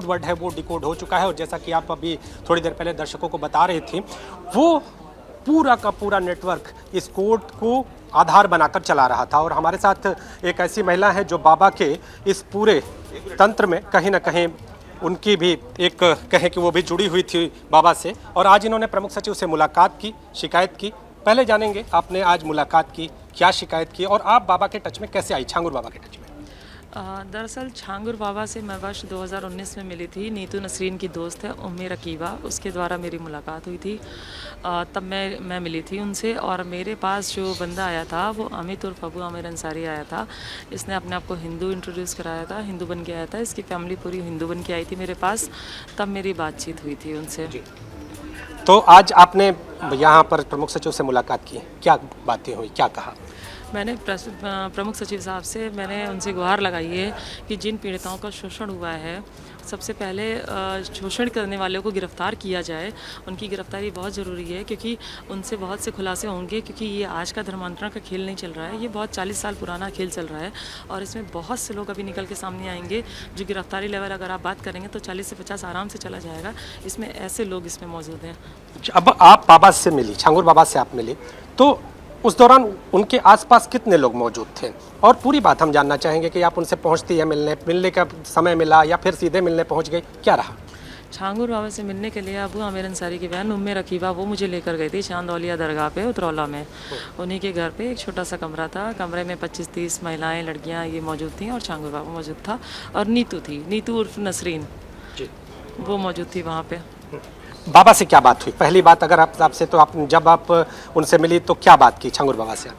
Word है वो decode हो चुका है। और जैसा कि आप अभी थोड़ी देर पहले दर्शकों को बता रही थी, वो पूरा का पूरा नेटवर्क इस कोड को आधार बनाकर चला रहा था। और हमारे साथ एक ऐसी महिला है जो बाबा के इस पूरे तंत्र में कहीं ना कहीं उनकी भी एक कहें कि वो भी जुड़ी हुई थी बाबा से। और आज इन्होंने प्रमुख सचिव से मुलाकात की, शिकायत की। पहले जानेंगे आपने आज मुलाकात की, क्या शिकायत की और आप बाबा के टच में कैसे आई, छांगुर बाबा के टच में? दरअसल छांगुर बाबा से मैं वर्ष 2019 में मिली थी। नीतू नसरीन की दोस्त है उम्मे रकीबा, उसके द्वारा मेरी मुलाकात हुई थी। तब मैं मिली थी उनसे। और मेरे पास जो बंदा आया था वो अमित उर्फ अबू आमिर अंसारी आया था। इसने अपने आप को हिंदू इंट्रोड्यूस कराया था, हिंदू बन के आया था। इसकी फैमिली पूरी हिंदू बन के आई थी मेरे पास। तब मेरी बातचीत हुई थी उनसे। तो आज आपने यहाँ पर प्रमुख सचिव से मुलाकात की, क्या बातें हुई, क्या कहा? मैंने प्रमुख सचिव साहब से मैंने उनसे गुहार लगाई है कि जिन पीड़िताओं का शोषण हुआ है, सबसे पहले शोषण करने वालों को गिरफ़्तार किया जाए। उनकी गिरफ़्तारी बहुत ज़रूरी है क्योंकि उनसे बहुत से खुलासे होंगे, क्योंकि ये आज का धर्मांतरण का खेल नहीं चल रहा है, ये बहुत 40 साल पुराना खेल चल रहा है। और इसमें बहुत से लोग अभी निकल के सामने आएंगे जो गिरफ़्तारी लेवल अगर आप बात करेंगे तो 40 से 50 आराम से चला जाएगा। इसमें ऐसे लोग इसमें मौजूद हैं। अब आप बाबा से मिली, छांगुर बाबा से आप मिली, तो उस दौरान उनके आसपास कितने लोग मौजूद थे? और पूरी बात हम जानना चाहेंगे कि आप उनसे पहुंचती है, मिलने का समय मिला या फिर सीधे मिलने पहुंच गई, क्या रहा? छांगुर बाबा से मिलने के लिए अबू आमिर अंसारी की बहन उम्मे रकीबा वो मुझे लेकर गई थी चांदौलिया दरगाह पे उतरौला में। उन्हीं के घर पे एक छोटा सा कमरा था, कमरे में 25-30 महिलाएं लड़कियां ये मौजूद थीं और छांगुर बाबा मौजूद था। और नीतू थी, नीतू उर्फ नसरीन जी, वो मौजूद थी वहाँ पे। बाबा से क्या बात हुई? पहली बात अगर आपसे, तो आप जब आप उनसे मिली तो क्या बात की छांगुर बाबा से?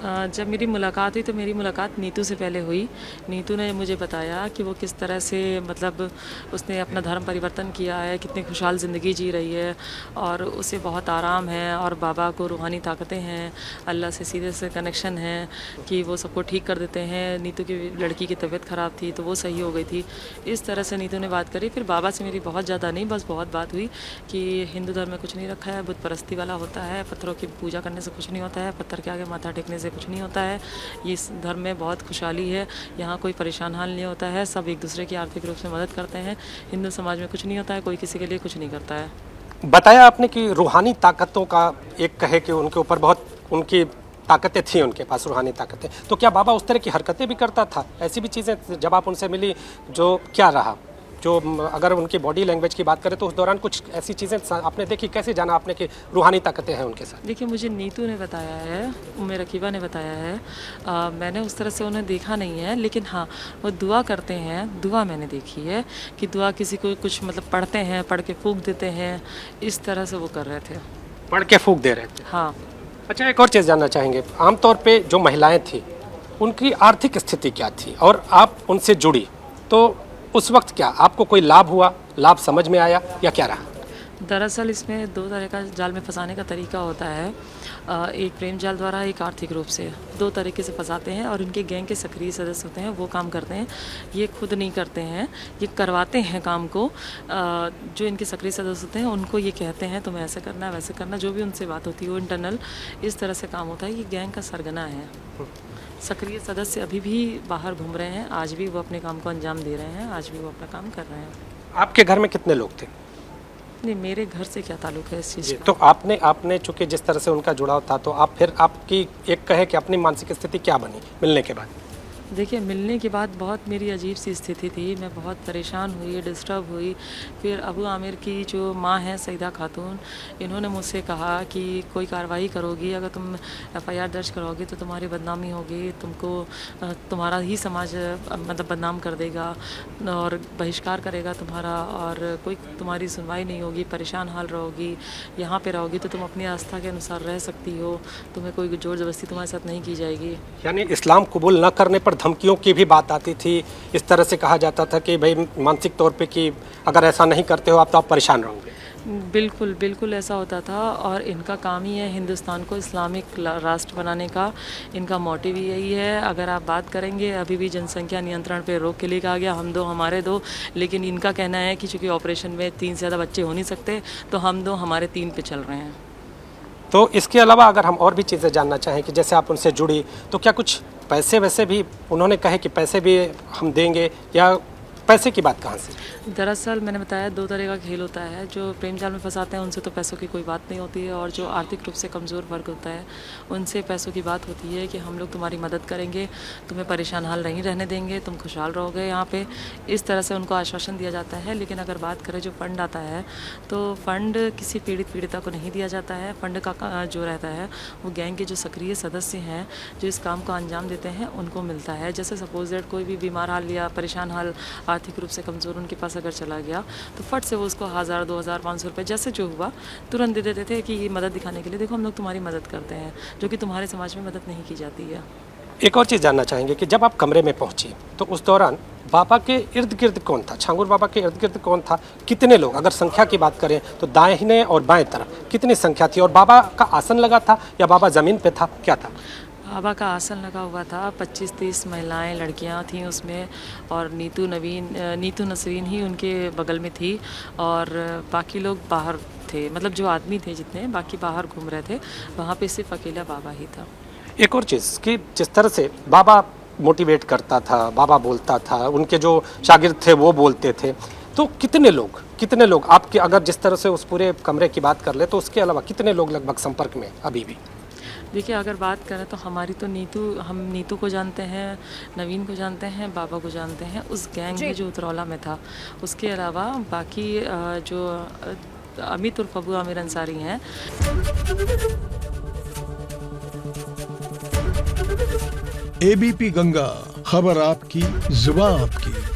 जब मेरी मुलाकात हुई तो मेरी मुलाकात नीतू से पहले हुई। नीतू ने मुझे बताया कि वो किस तरह से मतलब उसने अपना धर्म परिवर्तन किया है, कितनी खुशहाल ज़िंदगी जी रही है और उसे बहुत आराम है और बाबा को रूहानी ताकतें हैं, अल्लाह से सीधे से कनेक्शन है कि वो सबको ठीक कर देते हैं। नीतू की लड़की की तबीयत ख़राब थी तो वो सही हो गई थी। इस तरह से नीतू ने बात करी। फिर बाबा से मेरी बहुत ज़्यादा नहीं, बस बहुत बात हुई कि हिंदू धर्म में कुछ नहीं रखा है, बुत परस्ती वाला होता है, पत्थरों की पूजा करने से कुछ नहीं होता है, पत्थर के आगे माथा टेकने से कुछ नहीं होता है। ये इस धर्म में बहुत खुशहाली है, यहाँ कोई परेशान हाल नहीं होता है, सब एक दूसरे की आर्थिक रूप से मदद करते हैं। हिंदू समाज में कुछ नहीं होता है, कोई किसी के लिए कुछ नहीं करता है। बताया आपने कि रूहानी ताकतों का एक कहे कि उनके ऊपर बहुत उनकी ताकतें थी, उनके पास रूहानी ताकतें, तो क्या बाबा उस तरह की हरकतें भी करता था? ऐसी भी चीज़ें जब आप उनसे मिली जो क्या रहा, जो अगर उनकी बॉडी लैंग्वेज की बात करें तो उस दौरान कुछ ऐसी चीज़ें आपने देखी? कैसे जाना आपने कि रूहानी ताकतें हैं उनके साथ? देखिए, मुझे नीतू ने बताया है, उम्मे रकीबा ने बताया है। मैंने उस तरह से उन्हें देखा नहीं है, लेकिन हाँ वो दुआ करते हैं। दुआ मैंने देखी है कि दुआ किसी को कुछ मतलब पढ़ते हैं, पढ़ के फूंक देते हैं, इस तरह से वो कर रहे थे। पढ़ के फूंक दे रहे थे? हाँ। अच्छा, एक और चीज़ जानना चाहेंगे, आमतौर पे जो महिलाएं थी उनकी आर्थिक स्थिति क्या थी और आप उनसे जुड़ी तो उस वक्त क्या आपको कोई लाभ हुआ, लाभ समझ में आया या क्या रहा? दरअसल इसमें दो तरह का जाल में फंसाने का तरीका होता है। एक प्रेम जाल द्वारा, एक आर्थिक रूप से, दो तरीके से फंसाते हैं। और इनके गैंग के सक्रिय सदस्य होते हैं, वो काम करते हैं, ये खुद नहीं करते हैं, ये करवाते हैं काम को। जो इनके सक्रिय सदस्य होते हैं उनको ये कहते हैं तुम्हें ऐसे करना है, वैसे करना, जो भी उनसे बात होती है वो इंटरनल इस तरह से काम होता है। ये गैंग का सरगना है। सक्रिय सदस्य अभी भी बाहर घूम रहे हैं, आज भी वो अपने काम को अंजाम दे रहे हैं, आज भी वो अपना काम कर रहे हैं। आपके घर में कितने लोग थे? नहीं, मेरे घर से क्या ताल्लुक है इस चीज़ का? तो आपने चूंकि जिस तरह से उनका जुड़ाव था, तो आप फिर आपकी एक कहे कि अपनी मानसिक स्थिति क्या बनी मिलने के बाद? देखिए, मिलने के बाद बहुत मेरी अजीब सी स्थिति थी, मैं बहुत परेशान हुई, डिस्टर्ब हुई। फिर अबू आमिर की जो माँ हैं सईदा खातून, इन्होंने मुझसे कहा कि कोई कार्रवाई करोगी, अगर तुम एफआईआर दर्ज करोगी तो तुम्हारी बदनामी होगी, तुमको तुम्हारा ही समाज मतलब बदनाम कर देगा और बहिष्कार करेगा तुम्हारा, और कोई तुम्हारी सुनवाई नहीं होगी, परेशान हाल रहोगी। यहाँ पे रहोगी तो तुम अपनी आस्था के अनुसार रह सकती हो, तुम्हें कोई ज़ोर ज़बरदस्ती तुम्हारे साथ नहीं की जाएगी। यानी इस्लाम कबूल न करने पर धमकियों की भी बात आती थी, इस तरह से कहा जाता था कि भाई मानसिक तौर पे कि अगर ऐसा नहीं करते हो आप तो आप परेशान रहोगे। बिल्कुल, बिल्कुल ऐसा होता था। और इनका काम ही है हिंदुस्तान को इस्लामिक राष्ट्र बनाने का, इनका मोटिव ही यही है। अगर आप बात करेंगे, अभी भी जनसंख्या नियंत्रण पे रोक के लिए कहा गया, हम दो हमारे दो, लेकिन इनका कहना है कि चूँकि ऑपरेशन में 3 से ज़्यादा बच्चे हो नहीं सकते तो हम दो हमारे 3 पे चल रहे हैं। तो इसके अलावा अगर हम और भी चीज़ें जानना चाहें कि जैसे आप उनसे जुड़ी तो क्या कुछ पैसे वैसे भी उन्होंने कहे कि पैसे भी हम देंगे, या पैसे की बात कहाँ से? दरअसल मैंने बताया 2 तरह का खेल होता है। जो प्रेम जाल में फंसाते हैं उनसे तो पैसों की कोई बात नहीं होती है, और जो आर्थिक रूप से कमज़ोर वर्ग होता है उनसे पैसों की बात होती है कि हम लोग तुम्हारी मदद करेंगे, तुम्हें परेशान हाल नहीं रहने देंगे, तुम खुशहाल रहोगे यहाँ पे। इस तरह से उनको आश्वासन दिया जाता है। लेकिन अगर बात करें जो फ़ंड आता है, तो फ़ंड किसी पीड़िता को नहीं दिया जाता है। फ़ंड का जो रहता है वो गैंग के जो सक्रिय सदस्य हैं जो इस काम को अंजाम देते हैं उनको मिलता है। जैसे सपोज दैट कोई भी बीमार हाल या परेशान हाल आर्थिक रूप से कमज़ोर उनके पास अगर चला गया तो फट से वो उसको 1000, 2000, 500 रुपये जैसे जो हुआ तुरंत दे देते थे कि ये मदद दिखाने के लिए देखो हम लोग तुम्हारी मदद करते हैं, जो कि तुम्हारे समाज में मदद नहीं की जाती है। एक और चीज़ जानना चाहेंगे कि जब आप कमरे में पहुंची तो उस दौरान बाबा के इर्द गिर्द कौन था? छांगुर बाबा के इर्द गिर्द कौन था? कितने लोग, अगर संख्या की बात करें तो दाहिने और बाएं तरफ कितनी संख्या थी? और बाबा का आसन लगा था या बाबा ज़मीन पे था, क्या था? बाबा का आसन लगा हुआ था। 25-30 महिलाएं, लड़कियां थीं उसमें, और नीतू नसरीन ही उनके बगल में थी, और बाकी लोग बाहर थे। मतलब जो आदमी थे जितने, बाकी बाहर घूम रहे थे। वहाँ पे सिर्फ अकेला बाबा ही था। एक और चीज़ कि जिस तरह से बाबा मोटिवेट करता था, बाबा बोलता था, उनके जो शागिर्द थे वो बोलते थे, तो कितने लोग आपके, अगर जिस तरह से उस पूरे कमरे की बात कर ले तो उसके अलावा कितने लोग लगभग संपर्क में अभी भी? देखिए अगर बात करें तो हमारी तो हम नीतू को जानते हैं, नवीन को जानते हैं, बाबा को जानते हैं, उस गैंग में जो उतरौला में था। उसके अलावा बाकी जो अमित उर्फ अबू आमिर अंसारी हैं। एबीपी गंगा, खबर आपकी, जुबान आपकी।